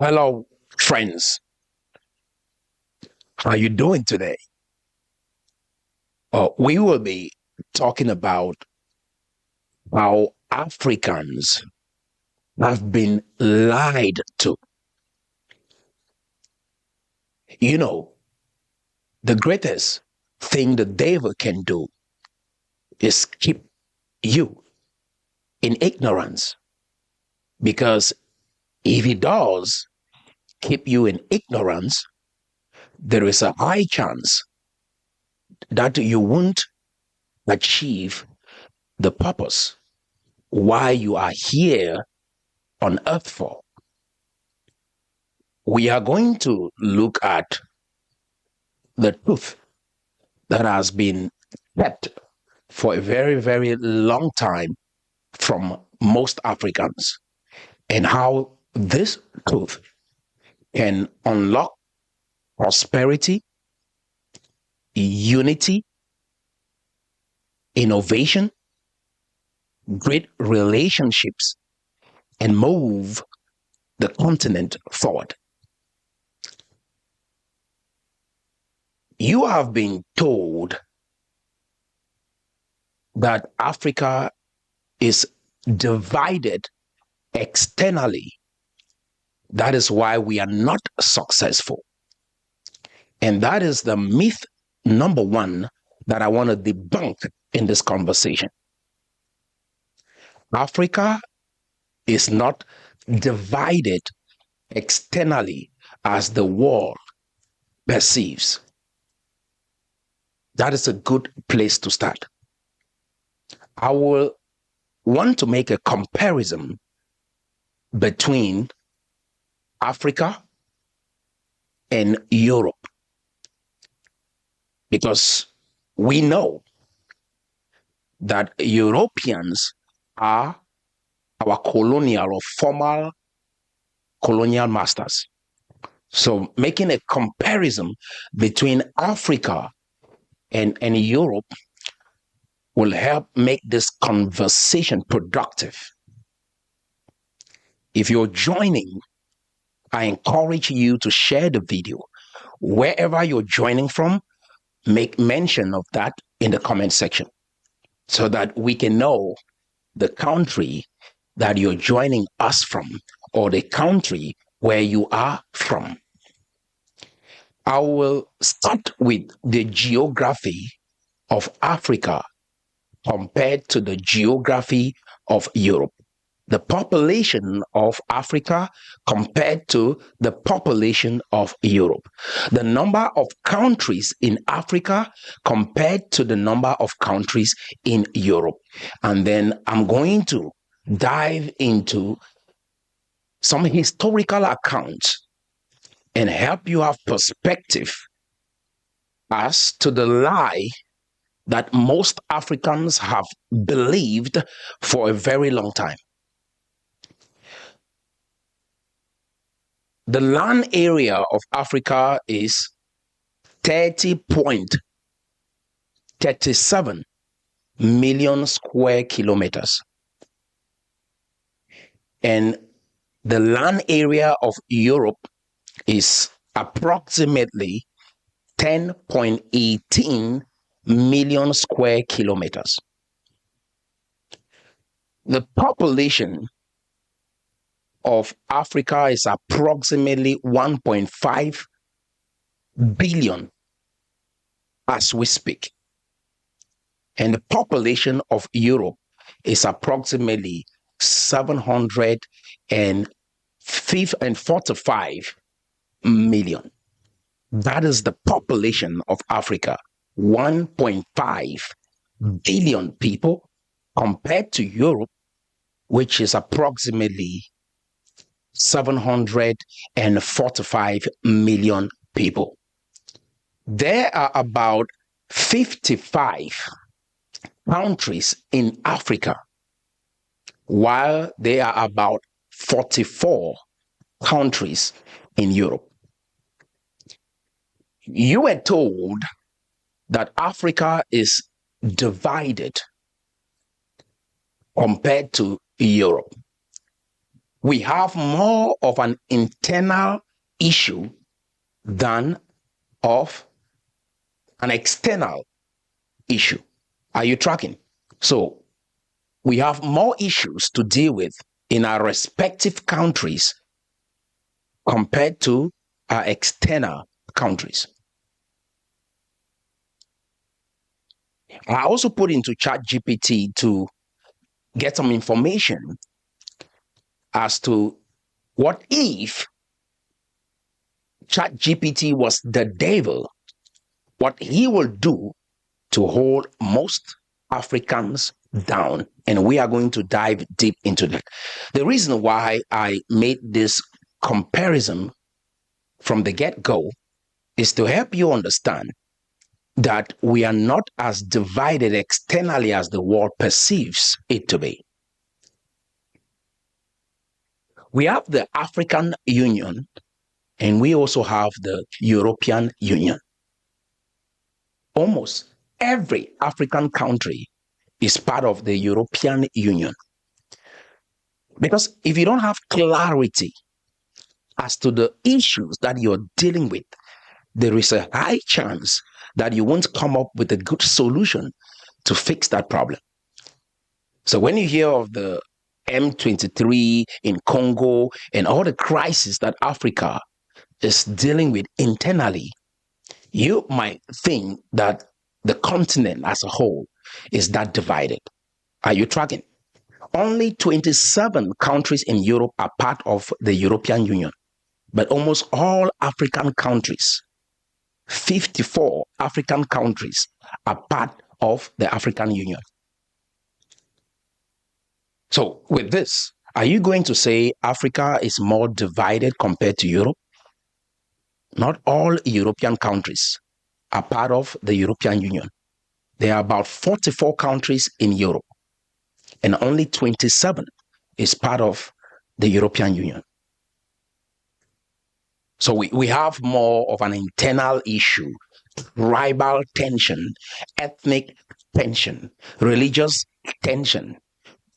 Hello, friends. How are you doing today? We will be talking about how Africans have been lied to. You know, the greatest thing the devil can do is keep you in ignorance. Because if he does keep you in ignorance, there is a high chance that you won't achieve the purpose why you are here on earth for. We are going to look at the truth that has been kept for a very, very long time from most Africans and how this truth can unlock prosperity, unity, innovation, great relationships, and move the continent forward. You have been told that Africa is divided externally. That is why we are not successful. And that is the myth number one that I want to debunk in this conversation. Africa is not divided externally as the world perceives. That is a good place to start. I will want to make a comparison between Africa and Europe, because we know that Europeans are our colonial or former colonial masters. So making a comparison between Africa and Europe will help make this conversation productive. If you're joining, I encourage you to share the video. Wherever you're joining from, make mention of that in the comment section so that we can know the country that you're joining us from or the country where you are from. I will start with the geography of Africa compared to the geography of Europe. The population of Africa compared to the population of Europe. The number of countries in Africa compared to the number of countries in Europe. And then I'm going to dive into some historical accounts and help you have perspective as to the lie that most Africans have believed for a very long time. The land area of Africa is 30.37 million square kilometers. And the land area of Europe is approximately 10.18 million square kilometers. The population of Africa is approximately 1.5 billion as we speak. And the population of Europe is approximately 745 million. That is the population of Africa, 1.5 billion people, compared to Europe, which is approximately 745 million people. There are about 55 countries in Africa, while there are about 44 countries in Europe. You were told that Africa is divided compared to Europe. We have more of an internal issue than of an external issue. Are you tracking? So we have more issues to deal with in our respective countries compared to our external countries. I also put into ChatGPT to get some information as to what if ChatGPT was the devil, what he will do to hold most Africans down. And we are going to dive deep into that. The reason why I made this comparison from the get-go is to help you understand that we are not as divided externally as the world perceives it to be. We have the African Union, and we also have the European Union. Almost every African country is part of the European Union. Because if you don't have clarity as to the issues that you're dealing with, there is a high chance that you won't come up with a good solution to fix that problem. So when you hear of the M23 in Congo and all the crises that Africa is dealing with internally, you might think that the continent as a whole is that divided. Are you tracking? Only 27 countries in Europe are part of the European Union, but almost all African countries, 54 African countries, are part of the African Union. So with this, are you going to say Africa is more divided compared to Europe? Not all European countries are part of the European Union. There are about 44 countries in Europe, and only 27 is part of the European Union. So we have more of an internal issue, tribal tension, ethnic tension, religious tension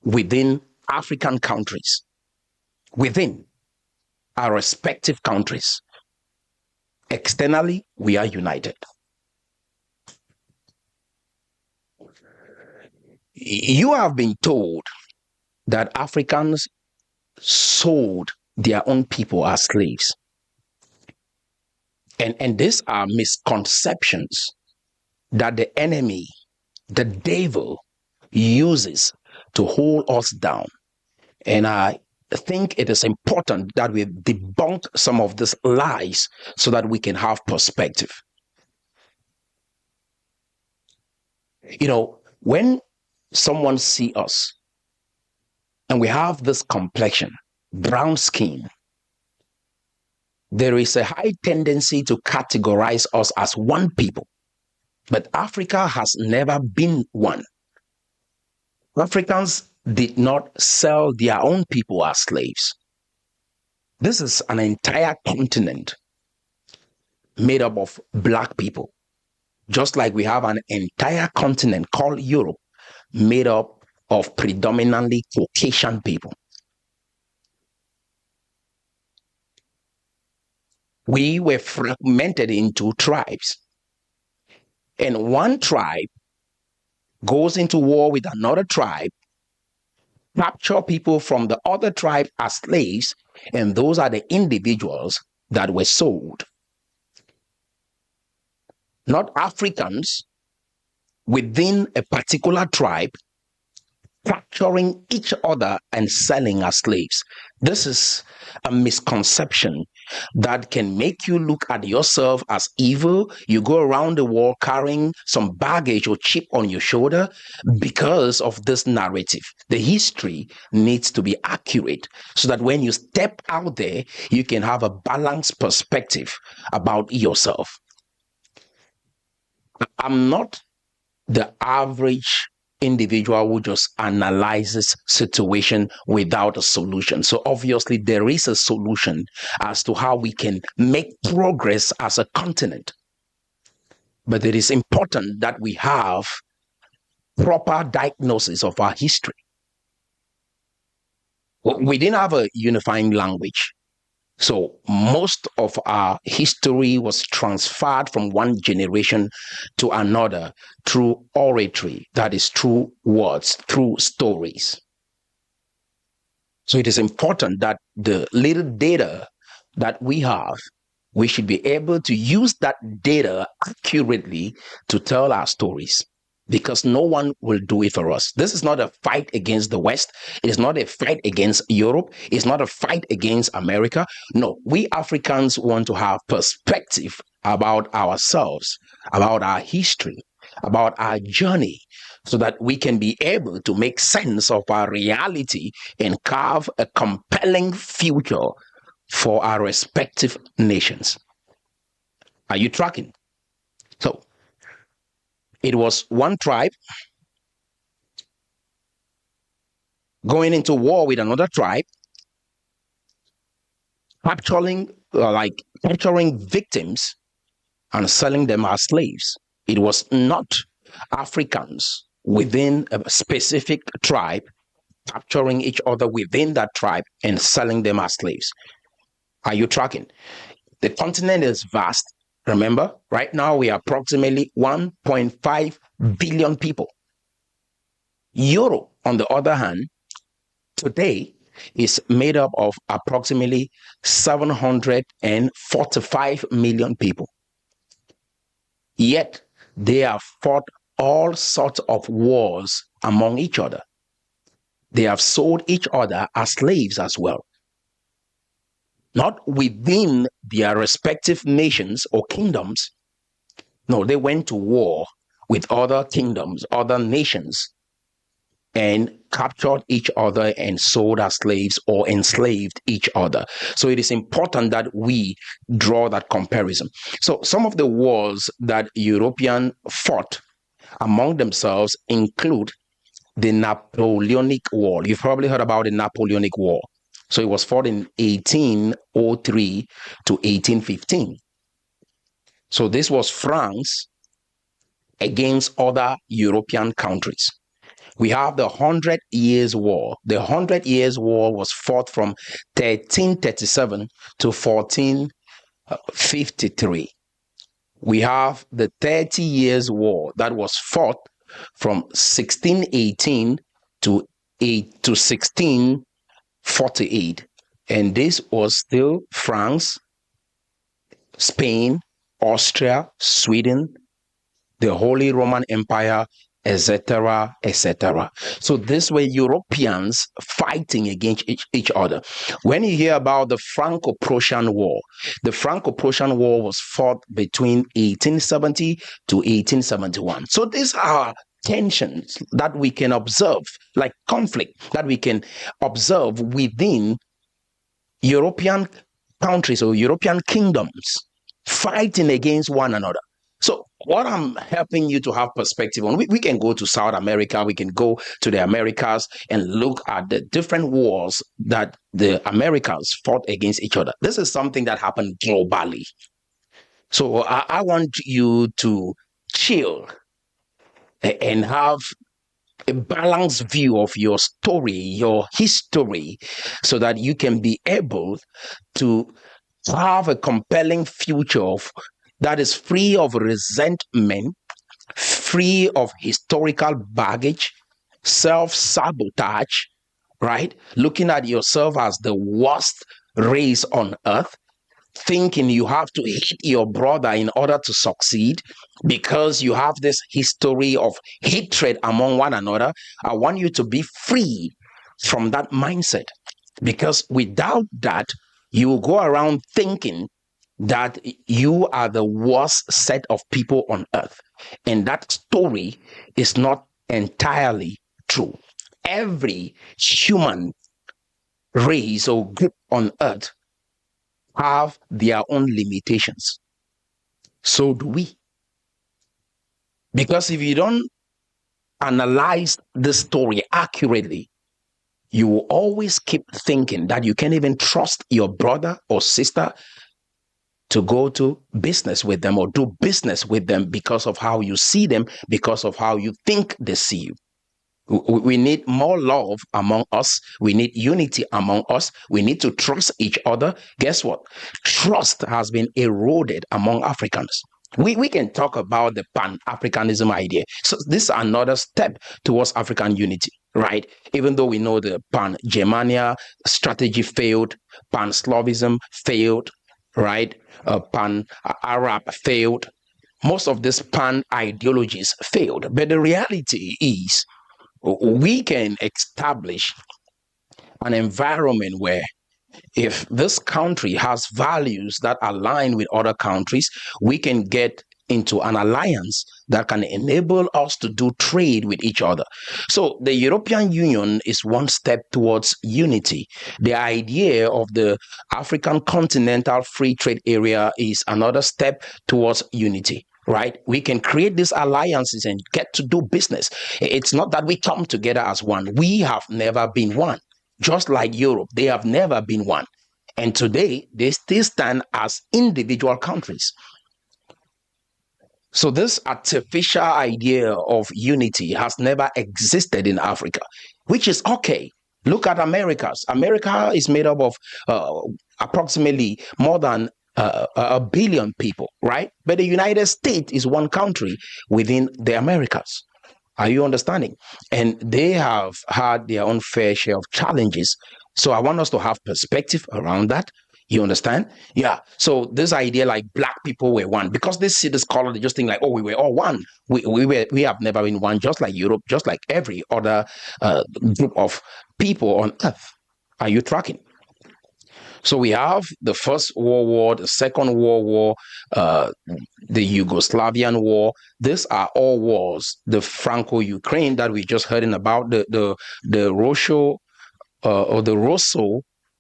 within African countries, within our respective countries. Externally, we are united. You have been told that Africans sold their own people as slaves. And these are misconceptions that the enemy, the devil, uses to hold us down. And I think it is important that we debunk some of these lies so that we can have perspective. You know, when someone sees us and we have this complexion, brown skin, there is a high tendency to categorize us as one people. But Africa has never been one. Africans did not sell their own people as slaves. This is an entire continent made up of black people, just like we have an entire continent called Europe made up of predominantly Caucasian people. We were fragmented into tribes, and one tribe goes into war with another tribe, capture people from the other tribe as slaves, and those are the individuals that were sold. Not Africans within a particular tribe capturing each other and selling as slaves. This is a misconception that can make you look at yourself as evil. You go around the world carrying some baggage or chip on your shoulder because of this narrative. The history needs to be accurate so that when you step out there, you can have a balanced perspective about yourself. I'm not the average individual who just analyzes situation without a solution. So obviously there is a solution as to how we can make progress as a continent. But it is important that we have proper diagnosis of our history. We didn't have a unifying language. So most of our history was transferred from one generation to another through oratory, that is, through words, through stories. So it is important that the little data that we have, we should be able to use that data accurately to tell our stories, because no one will do it for us. This is not a fight against the West. It is not a fight against Europe. It's not a fight against America. No, we Africans want to have perspective about ourselves, about our history, about our journey, so that we can be able to make sense of our reality and carve a compelling future for our respective nations. Are you tracking? So, it was one tribe going into war with another tribe, capturing victims and selling them as slaves. It was not Africans within a specific tribe capturing each other within that tribe and selling them as slaves. Are you tracking? The continent is vast. Remember, right now we are approximately 1.5 billion people. Europe, on the other hand, today is made up of approximately 745 million people. Yet, they have fought all sorts of wars among each other. They have sold each other as slaves as well. Not within their respective nations or kingdoms. No, they went to war with other kingdoms, other nations, and captured each other and sold as slaves or enslaved each other. So it is important that we draw that comparison. So some of the wars that Europeans fought among themselves include the Napoleonic War. You've probably heard about the Napoleonic War. So it was fought in 1803 to 1815. So this was France against other European countries. We have the 100 Years' War. The 100 Years' War was fought from 1337 to 1453. We have the 30 Years' War that was fought from 1618 to 1648. And this was still France, Spain, Austria, Sweden, the Holy Roman Empire, etc., etc. So these were Europeans fighting against each other. When you hear about the Franco-Prussian War, the Franco-Prussian War was fought between 1870 to 1871. So these are tensions that we can observe, like conflict that we can observe within European countries or European kingdoms fighting against one another. So what I'm helping you to have perspective on, we can go to South America, we can go to the Americas and look at the different wars that the Americans fought against each other. This is something that happened globally. So I want you to chill and have a balanced view of your story, your history, so that you can be able to have a compelling future that is free of resentment, free of historical baggage, self-sabotage, right? Looking at yourself as the worst race on earth, thinking you have to hate your brother in order to succeed because you have this history of hatred among one another. I want you to be free from that mindset, because without that, you will go around thinking that you are the worst set of people on earth. And that story is not entirely true. Every human race or group on earth have their own limitations. So do we. Because if you don't analyze the story accurately, you will always keep thinking that you can't even trust your brother or sister to go to business with them or do business with them because of how you see them, because of how you think they see you. We need more love among us. We need unity among us. We need to trust each other. Guess what? Trust has been eroded among Africans. We can talk about the Pan-Africanism idea. So this is another step towards African unity, right? Even though we know the Pan-Germania strategy failed, Pan-Slavism failed, right? Pan-Arab failed. Most of these pan ideologies failed. But the reality is we can establish an environment where if this country has values that align with other countries, we can get into an alliance that can enable us to do trade with each other. So the European Union is one step towards unity. The idea of the African Continental Free Trade Area is another step towards unity. Right? We can create these alliances and get to do business. It's not that we come together as one. We have never been one. Just like Europe, they have never been one. And today, they still stand as individual countries. So this artificial idea of unity has never existed in Africa, which is okay. Look at Americas. America is made up of approximately more than a billion people, right? But the United States is one country within the Americas. Are you understanding? And they have had their own fair share of challenges. So I want us to have perspective around that. You understand? Yeah. So this idea like black people were one, because they see this color, they just think like, oh, we were all one. We have never been one, just like Europe, just like every other group of people on earth. Are you tracking? So we have the First World War, the Second World War, the Yugoslavian War. These are all wars. The Franco-Ukraine that we just heard about, the Russo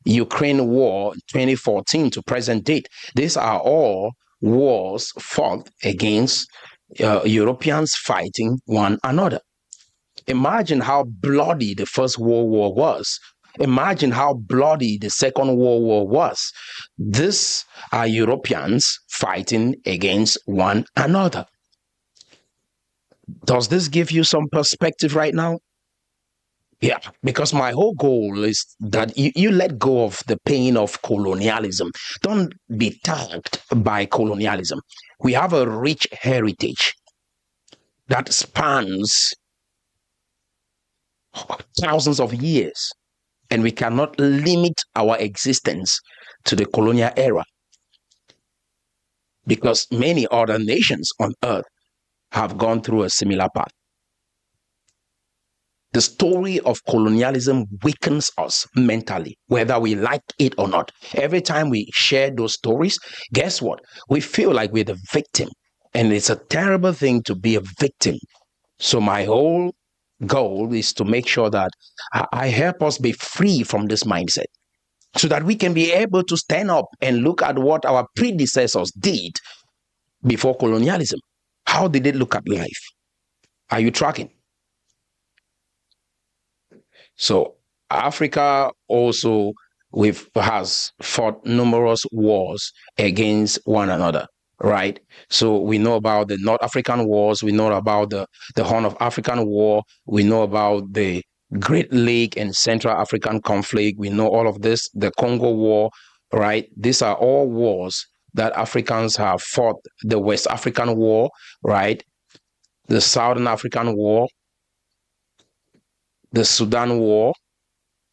Ukraine War 2014 to present date. These are all wars fought against Europeans fighting one another. Imagine how bloody the First World War was. Imagine how bloody the Second World War was. These are Europeans fighting against one another. Does this give you some perspective right now? Yeah, because my whole goal is that you let go of the pain of colonialism. Don't be tagged by colonialism. We have a rich heritage that spans thousands of years, and we cannot limit our existence to the colonial era, because many other nations on earth have gone through a similar path. The story of colonialism weakens us mentally, whether we like it or not. Every time we share those stories, guess what? We feel like we're the victim. And it's a terrible thing to be a victim. So my whole goal is to make sure that I help us be free from this mindset, so that we can be able to stand up and look at what our predecessors did before colonialism. How did they look at life? Are you tracking? So Africa also has fought numerous wars against one another, right? So we know about the North African wars, we know about the Horn of African War, we know about the Great Lake and Central African conflict, we know all of this, the Congo War, right? These are all wars that Africans have fought. The West African War, right? The Southern African War, the Sudan War.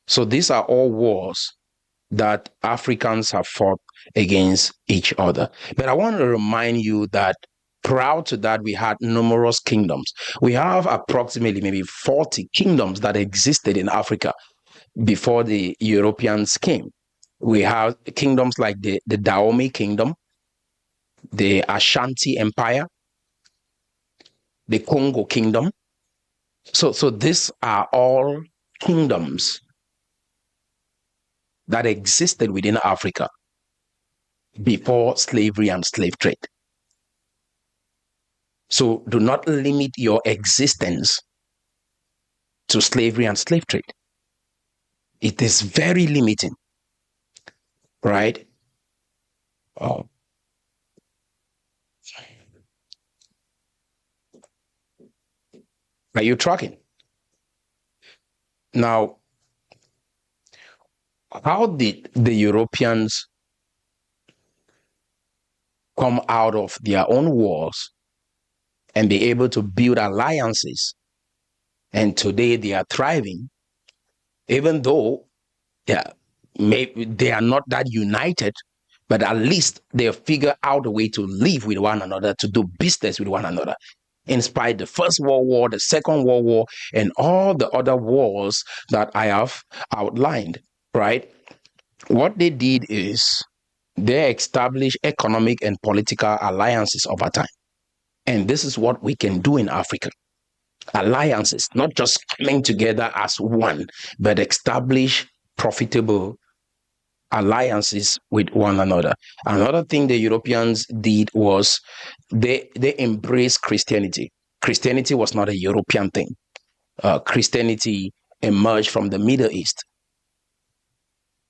So these are all wars that Africans have fought against each other. But I want to remind you that prior to that, we had numerous kingdoms. We have approximately maybe 40 kingdoms that existed in Africa before the Europeans came. We have kingdoms like the Dahomey Kingdom, the Ashanti Empire, the Congo Kingdom. So these are all kingdoms that existed within Africa before slavery and slave trade. So do not limit your existence to slavery and slave trade. It is very limiting, right? Are you tracking? Now, how did the Europeans come out of their own wars and be able to build alliances? And today they are thriving, even though maybe they are not that united, but at least they figure out a way to live with one another, to do business with one another. In spite of the First World War, the Second World War, and all the other wars that I have outlined, right? What they did is they established economic and political alliances over time. And this is what we can do in Africa. Alliances, not just coming together as one, but establish profitable alliances with one another. Another thing the Europeans did was they embraced Christianity. Christianity was not a European thing. Christianity emerged from the Middle East.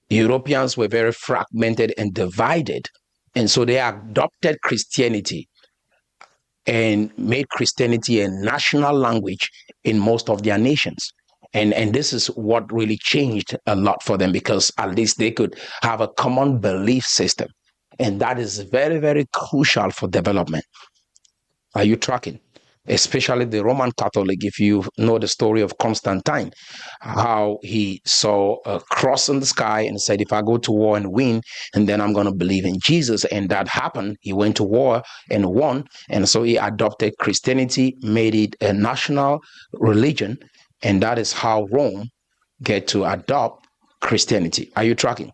Europeans were very fragmented and divided, and so they adopted Christianity and made Christianity a national language in most of their nations. And this is what really changed a lot for them, because at least they could have a common belief system. And that is very, very crucial for development. Are you tracking? Especially the Roman Catholic, if you know the story of Constantine, how he saw a cross in the sky and said, if I go to war and win, and then I'm going to believe in Jesus. And that happened. He went to war and won. And so he adopted Christianity, made it a national religion. And that is how Rome get to adopt Christianity. Are you tracking?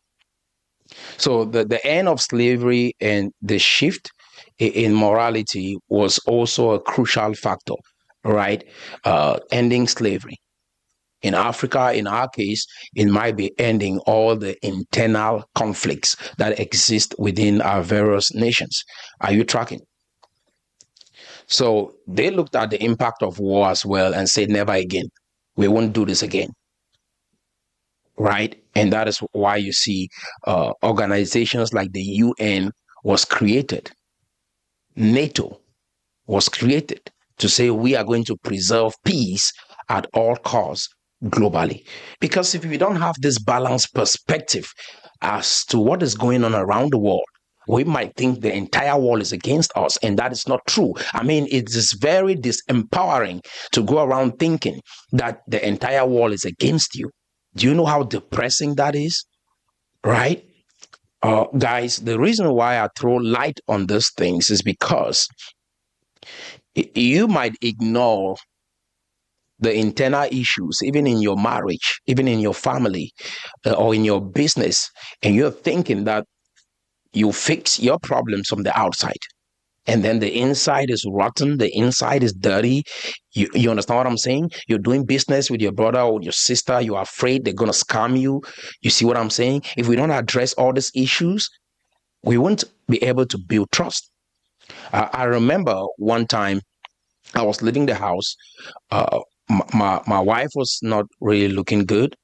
So the end of slavery and the shift in morality was also a crucial factor, right? Ending slavery. In Africa, in our case, it might be ending all the internal conflicts that exist within our various nations. Are you tracking? So they looked at the impact of war as well and said, never again. We won't do this again. Right? And that is why you see organizations like the UN was created. NATO was created to say we are going to preserve peace at all costs globally. Because if we don't have this balanced perspective as to what is going on around the world, we might think the entire world is against us, and that is not true. I mean, it is very disempowering to go around thinking that the entire world is against you. Do you know how depressing that is? Right? Guys, the reason why I throw light on these things is because you might ignore the internal issues, even in your marriage, even in your family, or in your business, and you're thinking that you fix your problems from the outside. And then the inside is rotten, the inside is dirty. You understand what I'm saying? You're doing business with your brother or your sister, you're afraid they're going to scam you. You see what I'm saying? If we don't address all these issues, we won't be able to build trust. I remember one time I was leaving the house. My wife was not really looking good.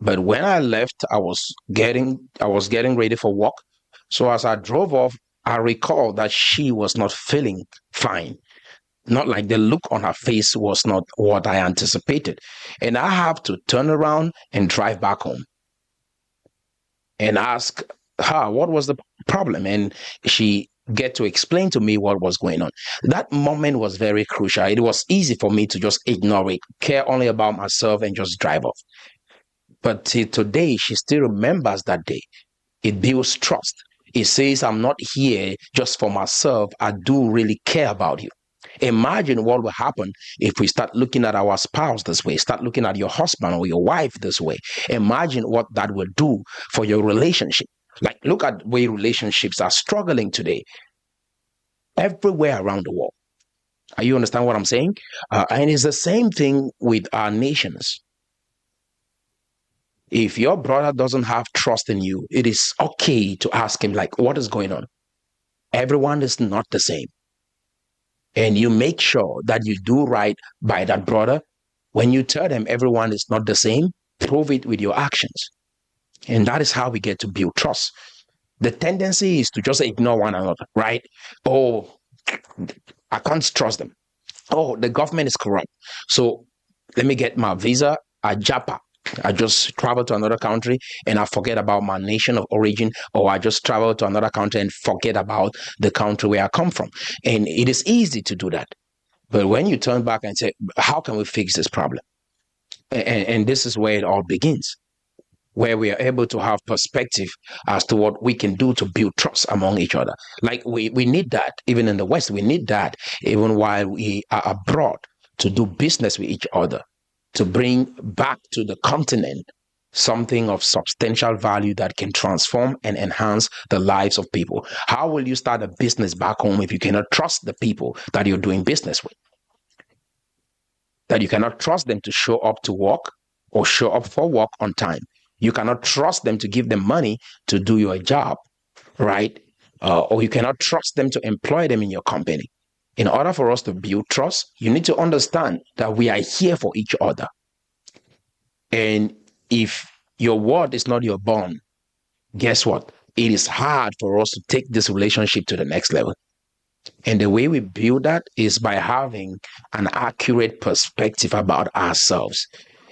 But when I left, I was getting ready for work. So as I drove off, I recall that she was not feeling fine. Not like the look on her face was not what I anticipated. And I have to turn around and drive back home and ask her what was the problem. And she get to explain to me what was going on. That moment was very crucial. It was easy for me to just ignore it, care only about myself, and just drive off. But till today, she still remembers that day. It builds trust. It says, I'm not here just for myself. I do really care about you. Imagine what will happen if we start looking at our spouse this way, start looking at your husband or your wife this way. Imagine what that will do for your relationship. Like, look at where relationships are struggling today, everywhere around the world. You understand what I'm saying? And it's the same thing with our nations. If your brother doesn't have trust in you, it is okay to ask him, like, what is going on? Everyone is not the same. And you make sure that you do right by that brother. When you tell them everyone is not the same, prove it with your actions. And that is how we get to build trust. The tendency is to just ignore one another, right? Oh, I can't trust them. Oh, the government is corrupt. So let me get my visa a japa. I just travel to another country and I forget about my nation of origin, or I just travel to another country and forget about the country where I come from. And it is easy to do that. But when you turn back and say, how can we fix this problem? And this is where it all begins, where we are able to have perspective as to what we can do to build trust among each other. Like we need that even in the West. We need that even while we are abroad, to do business with each other, to bring back to the continent something of substantial value that can transform and enhance the lives of people. How will you start a business back home if you cannot trust the people that you're doing business with? That you cannot trust them to show up to work or show up for work on time. You cannot trust them to give them money to do your job, right? Or you cannot trust them to employ them in your company. In order for us to build trust, you need to understand that we are here for each other. And if your word is not your bond, guess what? It is hard for us to take this relationship to the next level. And the way we build that is by having an accurate perspective about ourselves.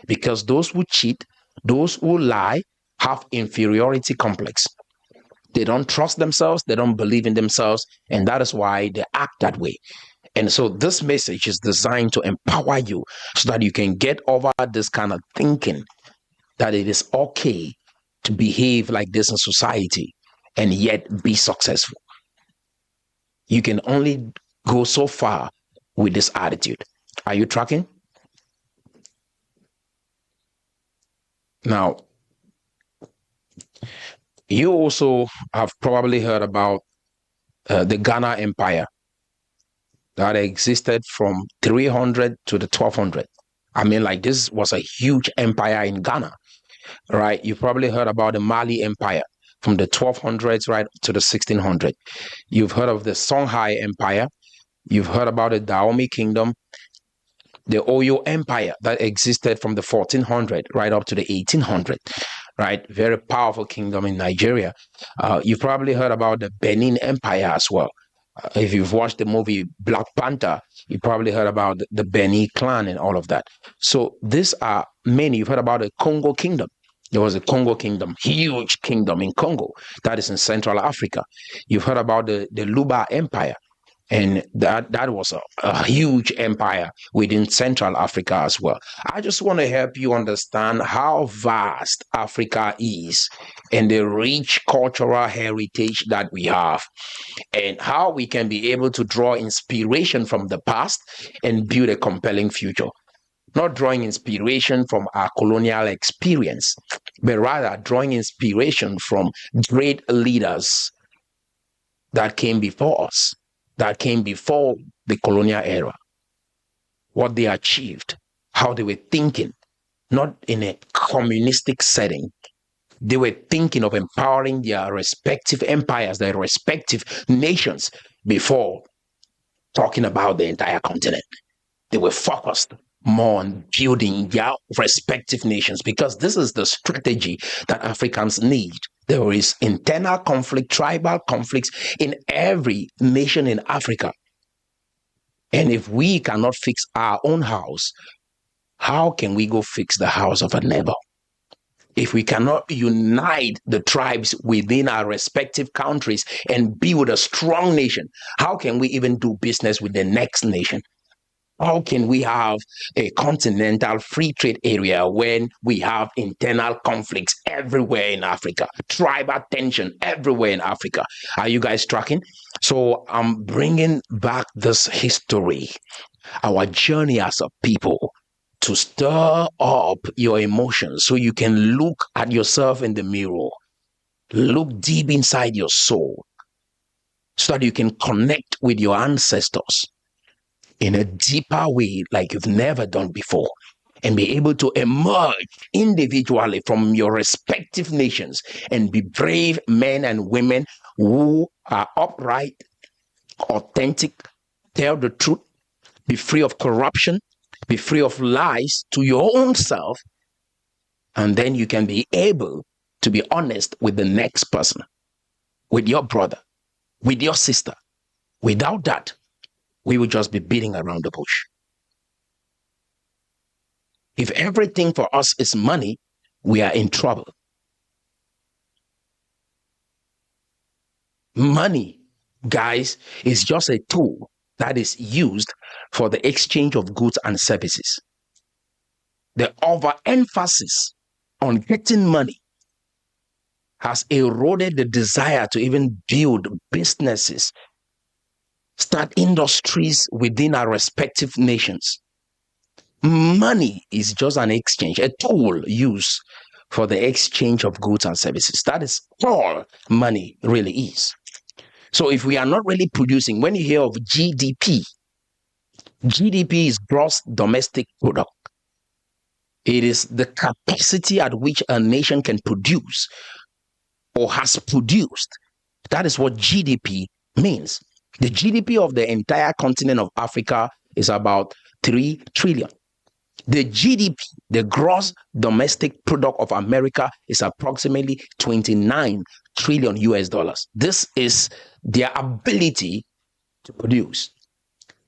Because those who cheat, those who lie, have inferiority complex. They don't trust themselves, they don't believe in themselves, and that is why they act that way. And so this message is designed to empower you so that you can get over this kind of thinking that it is okay to behave like this in society and yet be successful. You can only go so far with this attitude. Are you tracking? Now, you also have probably heard about the Ghana Empire that existed from 300 to the 1200. I mean, like, this was a huge empire in Ghana, right? You probably heard about the Mali Empire from the 1200s right to the 1600s. You've heard of the Songhai Empire. You've heard about the Dahomey Kingdom, the Oyo Empire that existed from the 1400 right up to the 1800, right? Very powerful kingdom in Nigeria. You've probably heard about the Benin Empire as well. If you've watched the movie Black Panther, you probably heard about the Benin clan and all of that. So these are many. You've heard about the Congo Kingdom. There was a Congo Kingdom, huge kingdom in Congo that is in Central Africa. You've heard about the Luba Empire, and that was a huge empire within Central Africa as well. I just want to help you understand how vast Africa is and the rich cultural heritage that we have, and how we can be able to draw inspiration from the past and build a compelling future. Not drawing inspiration from our colonial experience, but rather drawing inspiration from great leaders that came before us, that came before the colonial era, what they achieved, how they were thinking, not in a communistic setting. They were thinking of empowering their respective empires, their respective nations, before talking about the entire continent. They were focused more on building their respective nations, because this is the strategy that Africans need. There is internal conflict, tribal conflicts in every nation in Africa. And if we cannot fix our own house, how can we go fix the house of a neighbor? If we cannot unite the tribes within our respective countries and build a strong nation, how can we even do business with the next nation? How can we have a continental free trade area when we have internal conflicts everywhere in Africa, tribal tension everywhere in Africa? Are you guys tracking? So I'm bringing back this history, our journey as a people, to stir up your emotions so you can look at yourself in the mirror, look deep inside your soul, so that you can connect with your ancestors in a deeper way like you've never done before, and be able to emerge individually from your respective nations and be brave men and women who are upright, authentic, tell the truth, be free of corruption, be free of lies to your own self, and then you can be able to be honest with the next person, with your brother, with your sister. Without that, we will just be beating around the bush. If everything for us is money, we are in trouble. Money, guys, is just a tool that is used for the exchange of goods and services. The overemphasis on getting money has eroded the desire to even build businesses, start industries within our respective nations. Money is just an exchange, a tool used for the exchange of goods and services. That is all money really is. So if we are not really producing, when you hear of GDP, GDP is gross domestic product. It is the capacity at which a nation can produce or has produced. That is what GDP means. The GDP of the entire continent of Africa is about 3 trillion. The GDP, the gross domestic product of America, is approximately 29 trillion US dollars. This is their ability to produce.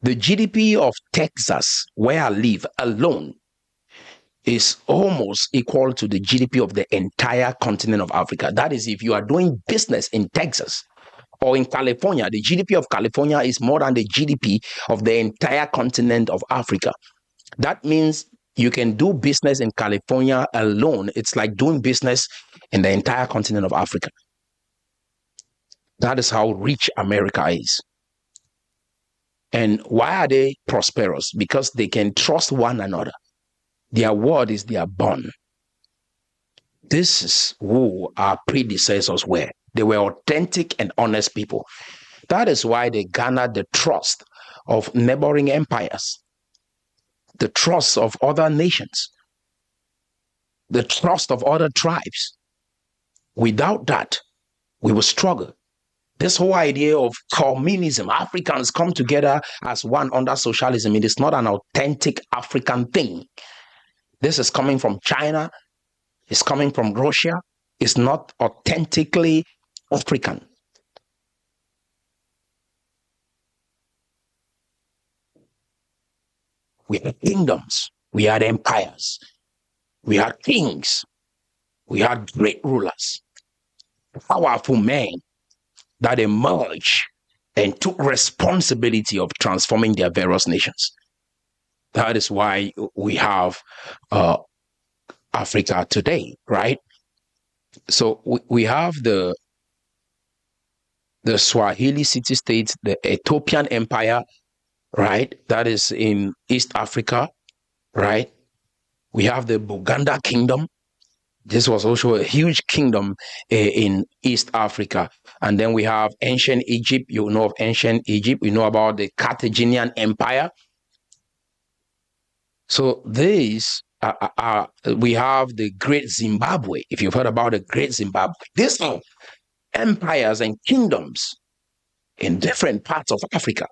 The GDP of Texas, where I live alone, is almost equal to the GDP of the entire continent of Africa. That is, if you are doing business in Texas or in California, the GDP of California is more than the GDP of the entire continent of Africa. That means you can do business in California alone. It's like doing business in the entire continent of Africa. That is how rich America is. And why are they prosperous? Because they can trust one another. Their word is their bond. This is who our predecessors were. They were authentic and honest people. That is why they garnered the trust of neighboring empires, the trust of other nations, the trust of other tribes. Without that, we will struggle. This whole idea of communism, Africans come together as one under socialism, it is not an authentic African thing. This is coming from China, it's coming from Russia, it's not authentically African. We had kingdoms, we had empires, we had kings, we had great rulers, powerful men that emerged and took responsibility of transforming their various nations. That is why we have Africa today, right? So we have the Swahili city-state, the Ethiopian Empire, right? That is in East Africa, right? We have the Buganda Kingdom. This was also a huge kingdom in East Africa. And then we have ancient Egypt. You know of ancient Egypt. We know about the Carthaginian Empire. So these we have the Great Zimbabwe. If you've heard about the Great Zimbabwe, these are empires and kingdoms in different parts of Africa.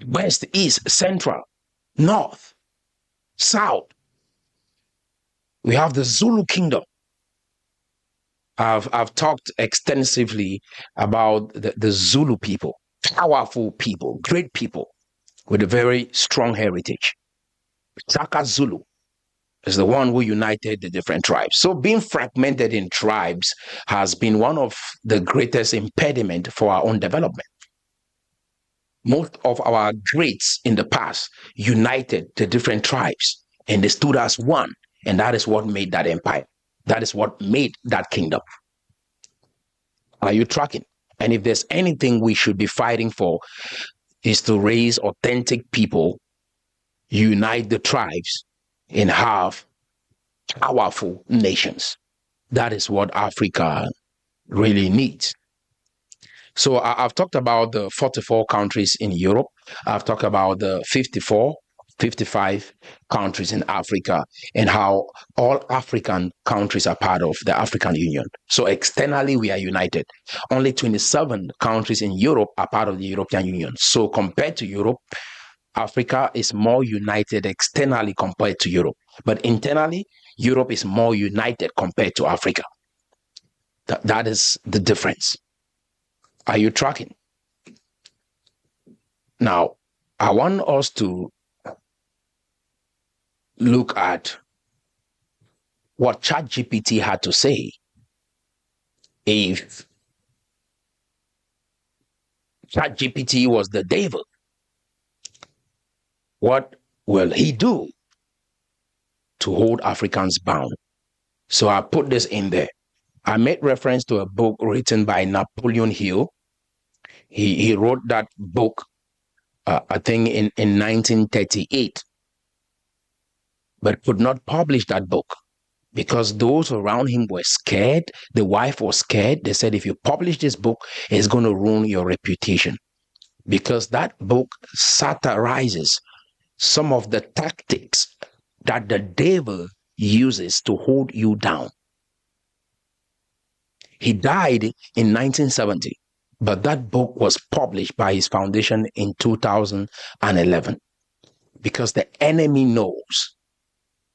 West, East, Central, North, South. We have the Zulu Kingdom. I've talked extensively about the Zulu people, powerful people, great people with a very strong heritage. Shaka Zulu is the one who united the different tribes. So being fragmented in tribes has been one of the greatest impediment for our own development. Most of our greats in the past united the different tribes and they stood as one. And that is what made that empire. That is what made that kingdom. Are you tracking? And if there's anything we should be fighting for, is to raise authentic people, unite the tribes, and have powerful nations. That is what Africa really needs. So I've talked about the 44 countries in Europe. I've talked about the 55 countries in Africa and how all African countries are part of the African Union. So externally, we are united. Only 27 countries in Europe are part of the European Union. So compared to Europe, Africa is more united externally compared to Europe. But internally, Europe is more united compared to Africa. That is the difference. Are you tracking? Now, I want us to look at what ChatGPT had to say. If ChatGPT was the devil, what will he do to hold Africans bound? So I put this in there. I made reference to a book written by Napoleon Hill. He wrote that book, I think, in 1938, but could not publish that book because those around him were scared. The wife was scared. They said, if you publish this book, it's going to ruin your reputation, because that book satirizes some of the tactics that the devil uses to hold you down. He died in 1970, but that book was published by his foundation in 2011, because the enemy knows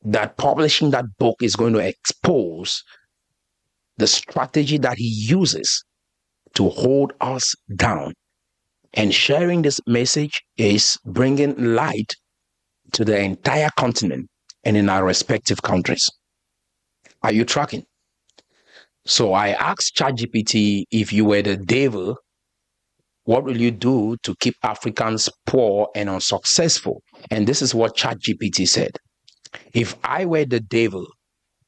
that publishing that book is going to expose the strategy that he uses to hold us down. And sharing this message is bringing light to the entire continent and in our respective countries. Are you tracking? So I asked ChatGPT, if you were the devil, what will you do to keep Africans poor and unsuccessful? And this is what ChatGPT said. If I were the devil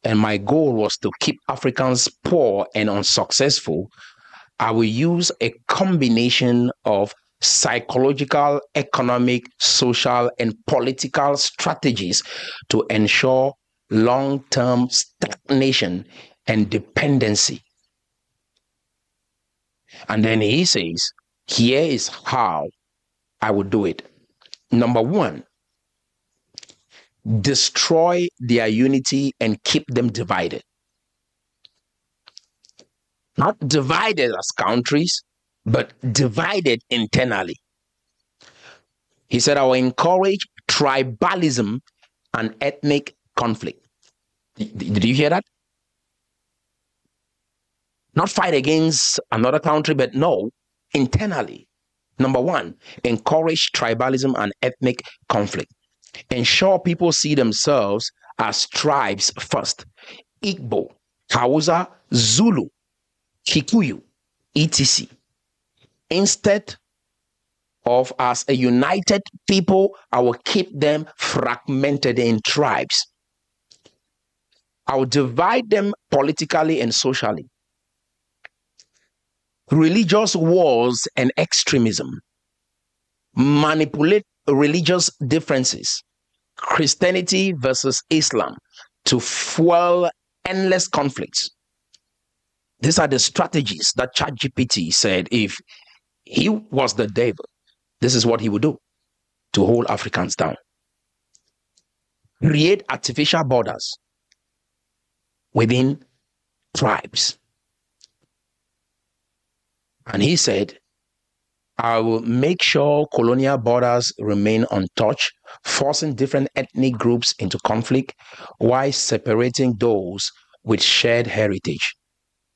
and my goal was to keep Africans poor and unsuccessful, I will use a combination of psychological, economic, social, and political strategies to ensure long-term stagnation and dependency. And then he says, here is how I would do it. Number one, destroy their unity and keep them divided. Not divided as countries, but divided internally. He said, I will encourage tribalism and ethnic conflict. Did you hear that? Not fight against another country, but no, internally. Number one, encourage tribalism and ethnic conflict. Ensure people see themselves as tribes first. Igbo, Hausa, Zulu, Kikuyu, etc. Instead of as a united people, I will keep them fragmented in tribes. I will divide them politically and socially. Religious wars and extremism. Manipulate religious differences. Christianity versus Islam to fuel endless conflicts. These are the strategies that ChatGPT said if he was the devil, this is what he would do to hold Africans down. Create artificial borders within tribes. And he said, I will make sure colonial borders remain untouched, forcing different ethnic groups into conflict while separating those with shared heritage.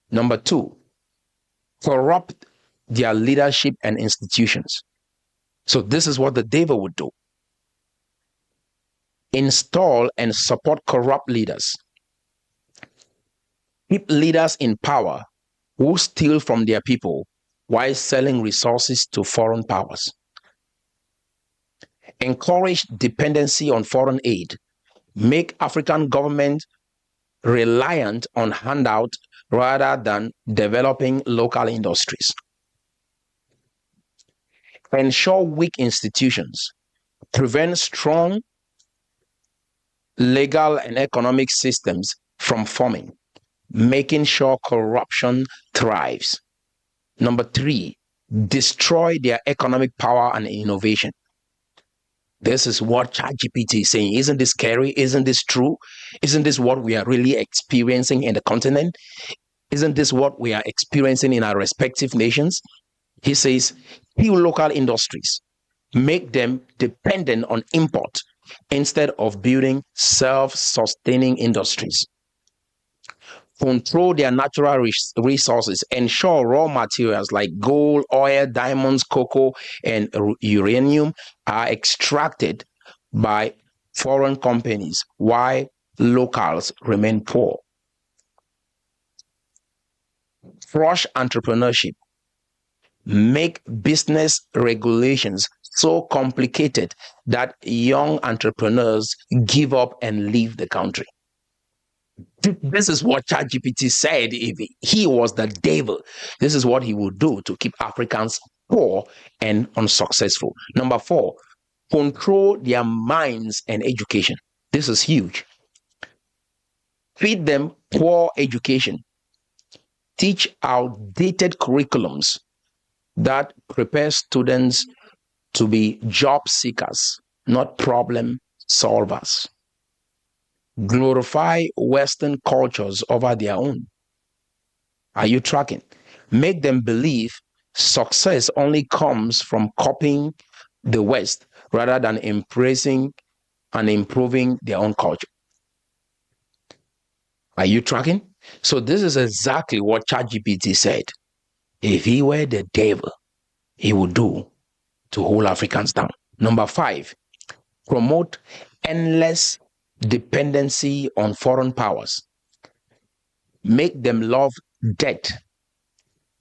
Number two, corrupt their leadership and institutions. So this is what the devil would do. Install and support corrupt leaders. Keep leaders in power who steal from their people while selling resources to foreign powers. Encourage dependency on foreign aid. Make African government reliant on handout rather than developing local industries. Ensure weak institutions. Prevent strong legal and economic systems from forming, making sure corruption thrives. Number three, destroy their economic power and innovation. This is what ChatGPT is saying. Isn't this scary? Isn't this true? Isn't this what we are really experiencing in the continent? Isn't this what we are experiencing in our respective nations? He says, kill local industries, make them dependent on import instead of building self-sustaining industries. Control their natural resources, ensure raw materials like gold, oil, diamonds, cocoa, and uranium are extracted by foreign companies while locals remain poor. Crush entrepreneurship. Make business regulations so complicated that young entrepreneurs give up and leave the country. This is what ChatGPT said. If he was the devil, this is what he would do to keep Africans poor and unsuccessful. Number 4, control their minds and education. This is huge. Feed them poor education. Teach outdated curriculums that prepare students to be job seekers, not problem solvers. Glorify Western cultures over their own. Are you tracking? Make them believe success only comes from copying the West rather than embracing and improving their own culture. Are you tracking? So this is exactly what ChatGPT said. If he were the devil, he would do to hold Africans down. Number 5, promote endless dependency on foreign powers. Make them love debt.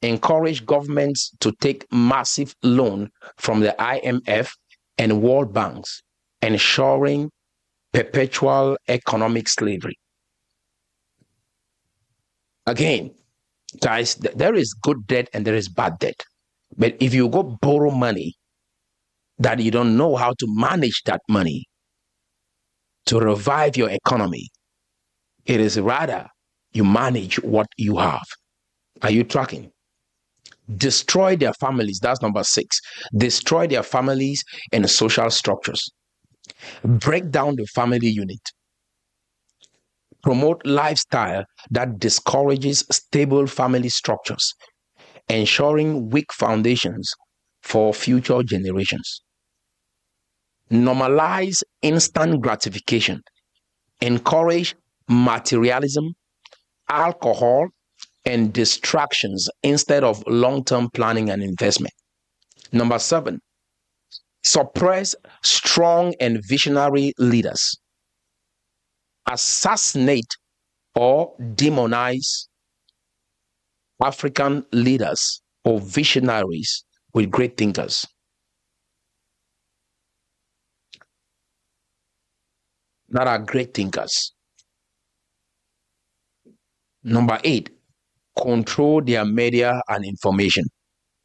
Encourage governments to take massive loan from the IMF and World Banks, ensuring perpetual economic slavery. Again, guys, there is good debt and there is bad debt. But if you go borrow money that you don't know how to manage that money to revive your economy, it is rather you manage what you have. Are you tracking? Destroy their families. That's number 6. Destroy their families and social structures. Break down the family unit. Promote lifestyle that discourages stable family structures, ensuring weak foundations for future generations. Normalize instant gratification. Encourage materialism, alcohol, and distractions instead of long-term planning and investment. Number 7, suppress strong and visionary leaders. Assassinate or demonize African leaders or visionaries with great thinkers. That are great thinkers. Number 8, control their media and information.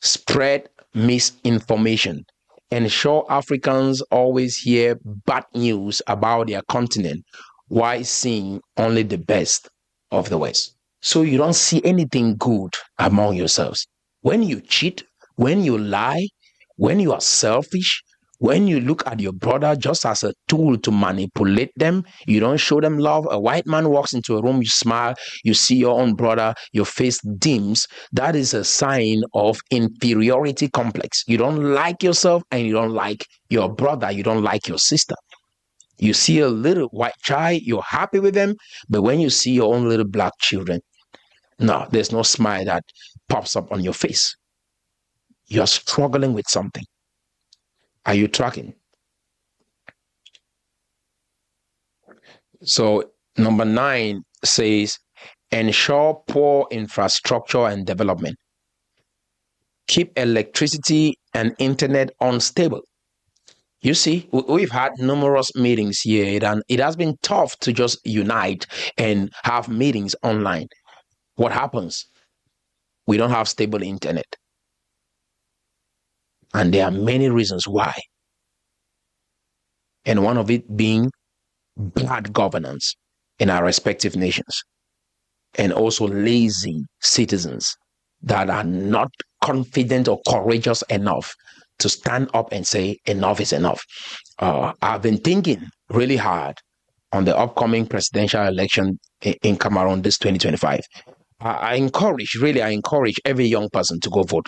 Spread misinformation. Ensure Africans always hear bad news about their continent while seeing only the best of the West. So you don't see anything good among yourselves. When you cheat, when you lie, when you are selfish, when you look at your brother just as a tool to manipulate them, you don't show them love. A white man walks into a room, you smile, you see your own brother, your face dims. That is a sign of inferiority complex. You don't like yourself and you don't like your brother, you don't like your sister. You see a little white child, you're happy with them, but when you see your own little black children, no, there's no smile that pops up on your face. You're struggling with something. Are you tracking? So number 9 says, ensure poor infrastructure and development. Keep electricity and internet unstable. You see, we've had numerous meetings here, and it has been tough to just unite and have meetings online. What happens? We don't have stable internet. And there are many reasons why. And one of it being bad governance in our respective nations. And also lazy citizens that are not confident or courageous enough to stand up and say enough is enough. I've been thinking really hard on the upcoming presidential election in Cameroon this 2025. I encourage every young person to go vote.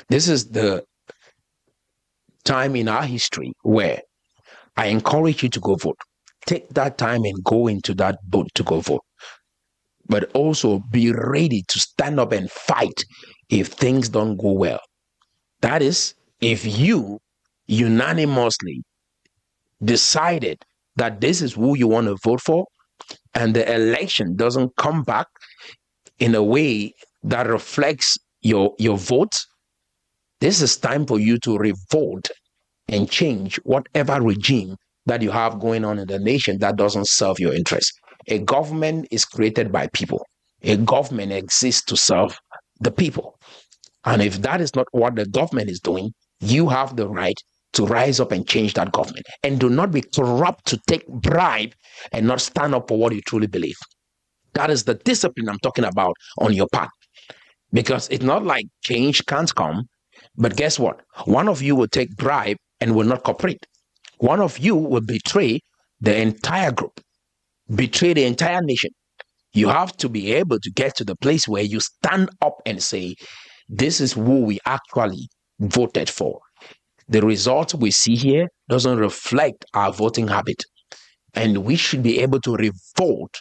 This is the time in our history where I encourage you to go vote. Take that time and go into that boat to go vote. But also be ready to stand up and fight if things don't go well. That is, if you unanimously decided that this is who you want to vote for, and the election doesn't come back in a way that reflects your vote, this is time for you to revolt and change whatever regime that you have going on in the nation that doesn't serve your interest. A government is created by people. A government exists to serve the people. And if that is not what the government is doing, you have the right to rise up and change that government. And do not be corrupt to take bribe and not stand up for what you truly believe. That is the discipline I'm talking about on your part. Because it's not like change can't come, but guess what? One of you will take bribe and will not cooperate. One of you will betray the entire group, betray the entire nation. You have to be able to get to the place where you stand up and say, this is who we actually voted for. The result we see here doesn't reflect our voting habit. And we should be able to revolt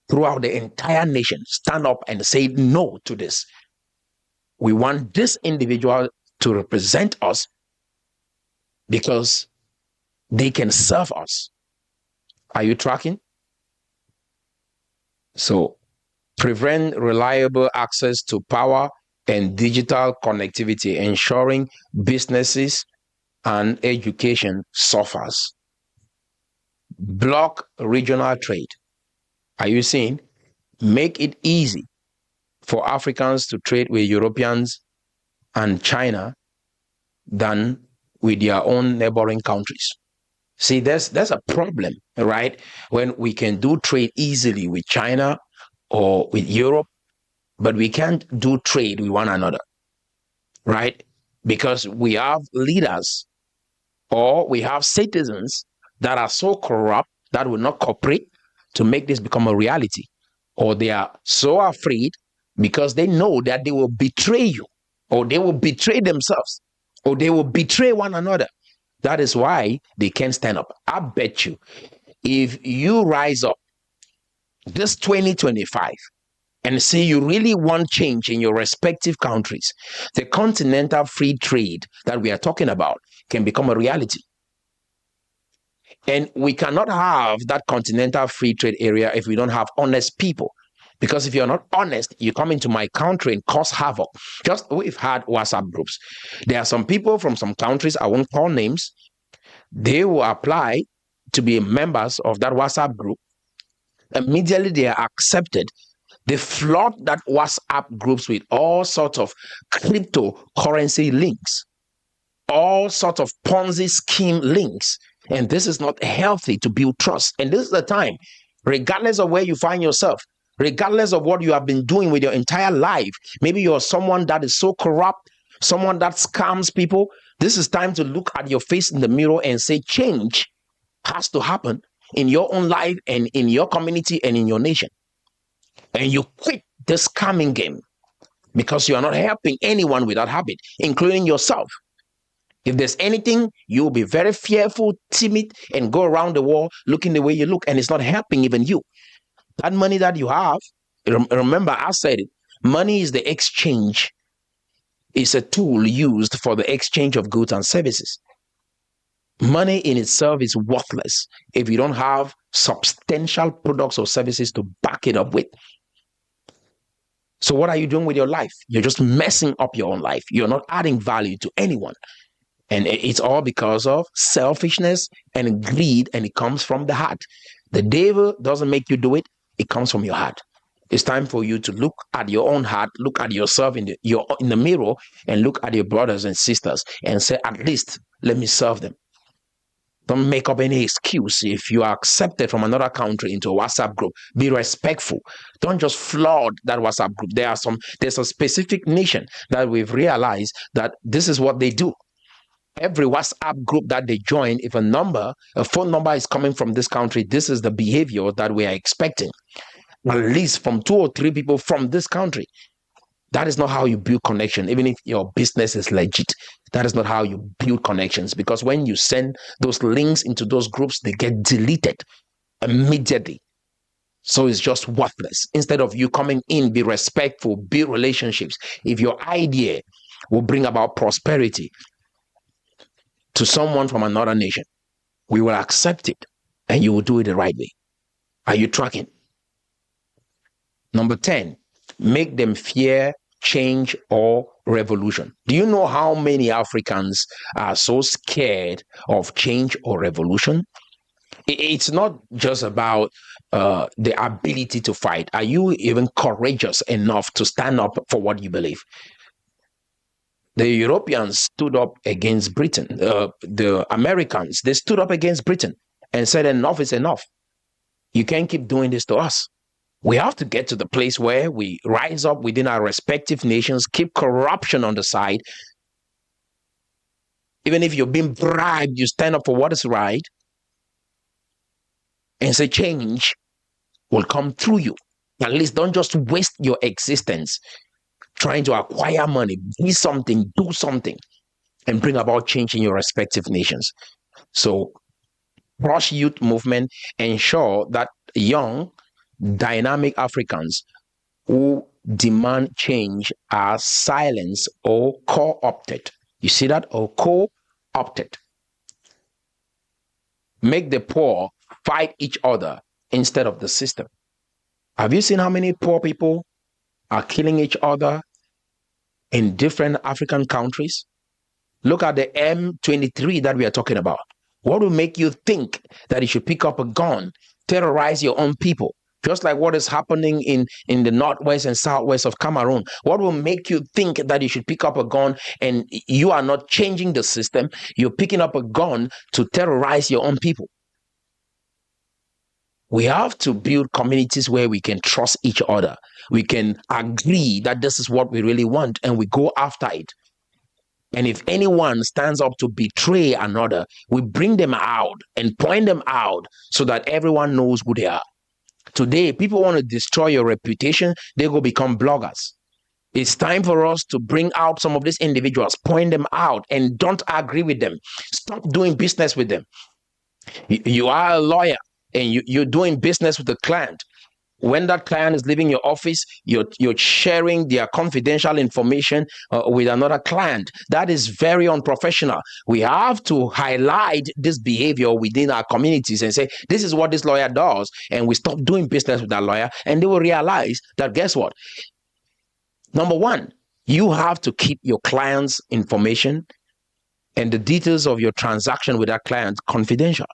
throughout the entire nation, stand up and say no to this. We want this individual to represent us because they can serve us. Are you tracking? So, prevent reliable access to power and digital connectivity, ensuring businesses and education suffers. Block regional trade. Are you seeing? Make it easy for Africans to trade with Europeans and China than with their own neighboring countries. See, there's a problem, right? When we can do trade easily with China or with Europe, but we can't do trade with one another, right? Because we have leaders or we have citizens that are so corrupt that will not cooperate to make this become a reality. Or they are so afraid because they know that they will betray you, or they will betray themselves, or they will betray one another. That is why they can't stand up. I bet you, if you rise up this 2025 and say you really want change in your respective countries, the continental free trade that we are talking about can become a reality. And we cannot have that continental free trade area if we don't have honest people. Because if you're not honest, you come into my country and cause havoc. Just we've had WhatsApp groups. There are some people from some countries, I won't call names, they will apply to be members of that WhatsApp group. Immediately they are accepted. They flood that WhatsApp groups with all sorts of cryptocurrency links, all sorts of Ponzi scheme links. And this is not healthy to build trust. And this is the time, regardless of where you find yourself, regardless of what you have been doing with your entire life, maybe you're someone that is so corrupt, someone that scams people. This is time to look at your face in the mirror and say change has to happen in your own life and in your community and in your nation. And you quit the scamming game because you are not helping anyone with that habit, including yourself. If there's anything, you'll be very fearful, timid, and go around the world looking the way you look, and it's not helping even you. That money that you have, remember I said it, money is the exchange. It's a tool used for the exchange of goods and services. Money in itself is worthless if you don't have substantial products or services to back it up with. So what are you doing with your life? You're just messing up your own life. You're not adding value to anyone. And it's all because of selfishness and greed, and it comes from the heart. The devil doesn't make you do it. It comes from your heart. It's time for you to look at your own heart, look at yourself in the mirror, and look at your brothers and sisters and say, at least let me serve them. Don't make up any excuse. If you are accepted from another country into a WhatsApp group, be respectful. Don't just flood that WhatsApp group. There's a specific nation that we've realized that this is what they do. Every WhatsApp group that they join, if a phone number is coming from this country, this is the behavior that we are expecting. At least from 2 or 3 people from this country. That is not how you build connection, even if your business is legit. That is not how you build connections, because when you send those links into those groups, they get deleted immediately. So it's just worthless. Instead of you coming in, be respectful, build relationships. If your idea will bring about prosperity to someone from another nation, we will accept it. and you will do it the right way. Are you tracking? Number 10, make them fear change or revolution. Do you know how many Africans are so scared of change or revolution? It's not just about the ability to fight. Are you even courageous enough to stand up for what you believe? The Europeans stood up against Britain. The Americans, they stood up against Britain and said, enough is enough. You can't keep doing this to us. We have to get to the place where we rise up within our respective nations, keep corruption on the side. Even if you're being bribed, you stand up for what is right and say change will come through you. At least don't just waste your existence trying to acquire money. Be something, do something, and bring about change in your respective nations. So, Brush Youth Movement ensure that young, dynamic Africans who demand change are silenced or co-opted. You see that? Or co-opted. Make the poor fight each other instead of the system. Have you seen how many poor people are killing each other in different African countries? Look at the M23 that we are talking about. What will make you think that you should pick up a gun, terrorize your own people? Just like what is happening in the northwest and southwest of Cameroon. What will make you think that you should pick up a gun and you are not changing the system? You're picking up a gun to terrorize your own people. We have to build communities where we can trust each other. We can agree that this is what we really want and we go after it. And if anyone stands up to betray another, we bring them out and point them out so that everyone knows who they are. Today, people want to destroy your reputation. They go become bloggers. It's time for us to bring out some of these individuals, point them out, and don't agree with them. Stop doing business with them. You are a lawyer and you're doing business with a client. When that client is leaving your office, you're sharing their confidential information with another client. That is very unprofessional. We have to highlight this behavior within our communities and say, this is what this lawyer does. And we stop doing business with that lawyer. And they will realize that, guess what? Number one, you have to keep your client's information and the details of your transaction with that client confidential.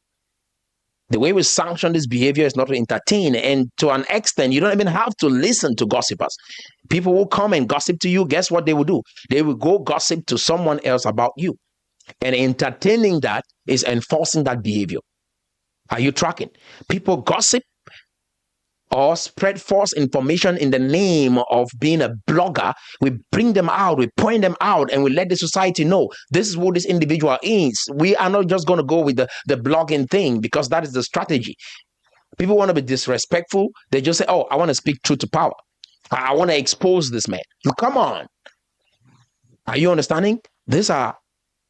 The way we sanction this behavior is not to entertain, and to an extent, you don't even have to listen to gossipers. People will come and gossip to you. Guess what they will do? They will go gossip to someone else about you. And entertaining that is enforcing that behavior. Are you tracking? People gossip or spread false information in the name of being a blogger. We bring them out, we point them out, and we let the society know this is who this individual is. We are not just going to go with the blogging thing because that is the strategy. People want to be disrespectful. They just say, oh, I want to speak truth to power. I want to expose this man. Come on. Are you understanding? These are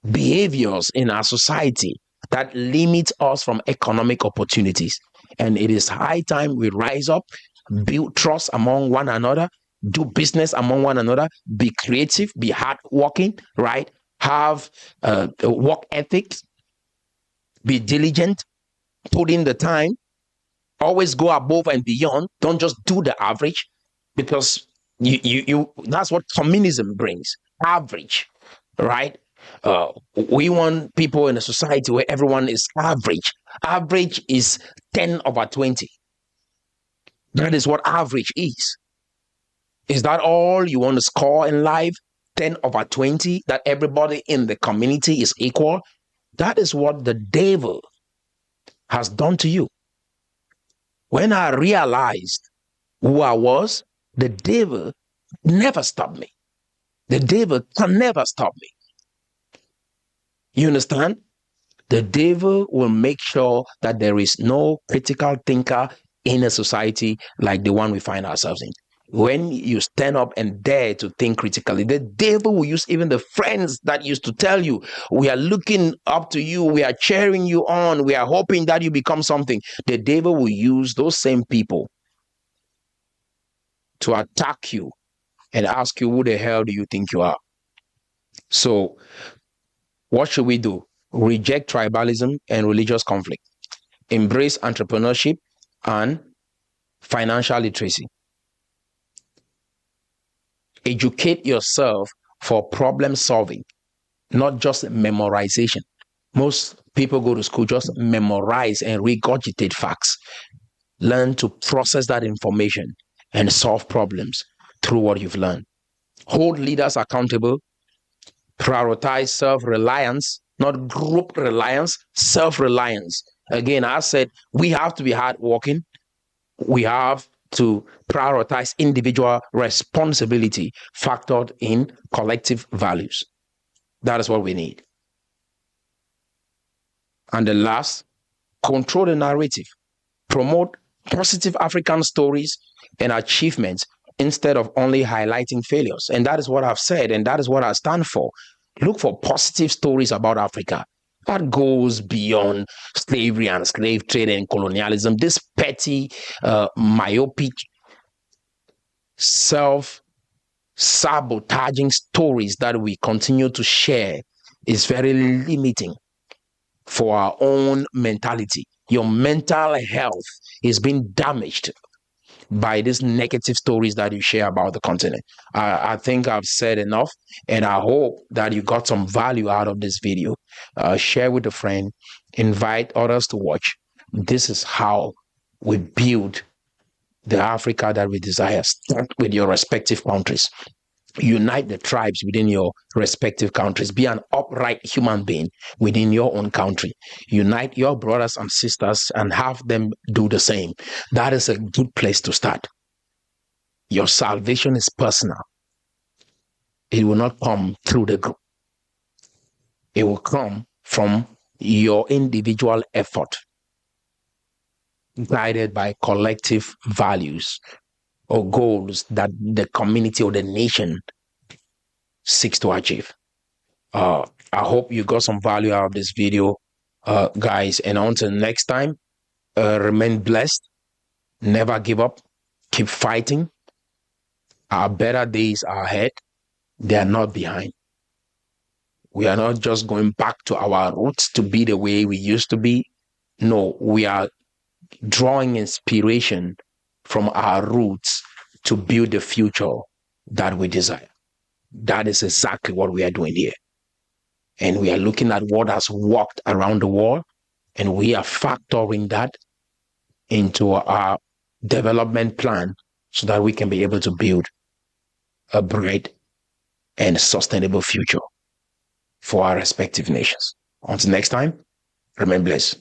behaviors in our society that limit us from economic opportunities. And it is high time we rise up, build trust among one another, do business among one another, be creative, be hardworking, right? Have work ethics, be diligent, put in the time, always go above and beyond. Don't just do the average, because you that's what communism brings, average, right? We want people in a society where everyone is average. Average is 10/20. That is what average is. Is that all you want to score in life? 10/20, that everybody in the community is equal? That is what the devil has done to you. When I realized who I was, the devil never stopped me. The devil can never stop me. You understand? The devil will make sure that there is no critical thinker in a society like the one we find ourselves in. When you stand up and dare to think critically, the devil will use even the friends that used to tell you, we are looking up to you, we are cheering you on, we are hoping that you become something. The devil will use those same people to attack you and ask you, who the hell do you think you are? So what should we do? Reject tribalism and religious conflict. embrace entrepreneurship and financial literacy. Educate yourself for problem solving, not just memorization. Most people go to school just memorize and regurgitate facts. Learn to process that information and solve problems through what you've learned. Hold leaders accountable. Prioritize self-reliance, not group reliance, self-reliance. Again, I said we have to be hardworking. We have to prioritize individual responsibility factored in collective values. That is what we need. And the last, control the narrative. Promote positive African stories and achievements instead of only highlighting failures. And that is what I've said, and that is what I stand for. Look for positive stories about Africa. That goes beyond slavery and slave trade and colonialism. This petty, myopic, self-sabotaging stories that we continue to share is very limiting for our own mentality. Your mental health is being damaged by these negative stories that you share about the continent. I think I've said enough, and I hope that you got some value out of this video. Share with a friend, invite others to watch. This is how we build the Africa that we desire. Start with your respective countries. Unite the tribes within your respective countries. Be an upright human being within your own country. Unite your brothers and sisters and have them do the same. That is a good place to start. Your salvation is personal. It will not come through the group. It will come from your individual effort, guided by collective values or goals that the community or the nation seeks to achieve. I hope you got some value out of this video, guys. And until next time, remain blessed. Never give up. Keep fighting. Our better days are ahead. They are not behind. We are not just going back to our roots to be the way we used to be. No, we are drawing inspiration from our roots to build the future that we desire. That is exactly what we are doing here. And we are looking at what has worked around the world, and we are factoring that into our development plan so that we can be able to build a bright and sustainable future for our respective nations. Until next time, remain blessed.